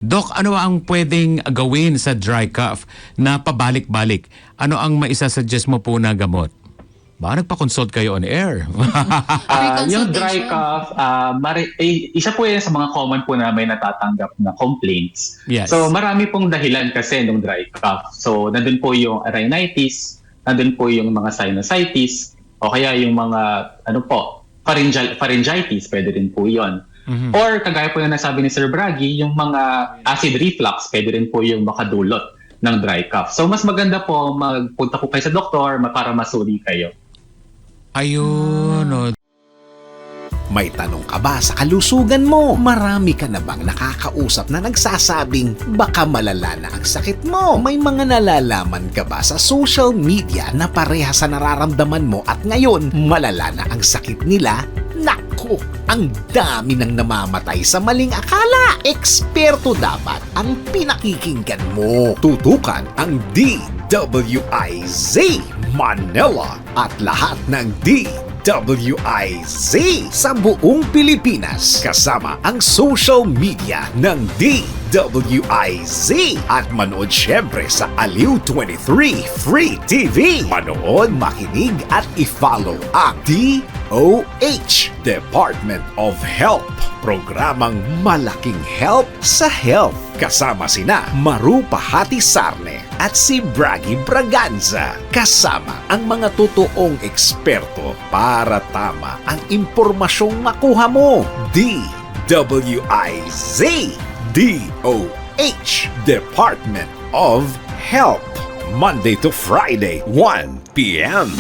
Doc, ano ang pwedeng gawin sa dry cough na pabalik-balik? Ano ang maisasuggest mo po na gamot? Baka nagpa-consult kayo on air. Yung dry cough, isa po yan sa mga common po na may natatanggap na complaints. Yes. So marami pong dahilan kasi ng dry cough. So nandun po yung rhinitis, nandun po yung mga sinusitis, o kaya yung mga pharyngitis, pwede rin po yun. Mm-hmm. Or kagaya po yung nasabi ni Sir Bragi, yung mga acid reflux, pwede rin po yung makadulot ng dry cough. So mas maganda po magpunta po kayo sa doktor para masuri kayo. Ayun. May tanong ka ba sa kalusugan mo? Marami ka na bang nakakausap na nagsasabing baka malala na ang sakit mo? May mga nalalaman ka ba sa social media na pareha sa nararamdaman mo at ngayon malala na ang sakit nila? Naku, ang dami nang namamatay sa maling akala. Eksperto dapat ang pinakikinggan mo. Tutukan ang DWIZ Manila at lahat ng DWIZ sa buong Pilipinas kasama ang social media ng DWIZ at manood syempre sa Aliw 23 Free TV. Manood, makinig at i-follow ang DOH Department of Health. Programang malaking help sa health. Kasama sina Maru Pahati Sarne at si Bragi Braganza. Kasama ang mga totoong eksperto para tama ang impormasyong makuha mo. DWIZ DOH Department of Health. Monday to Friday, 1 p.m.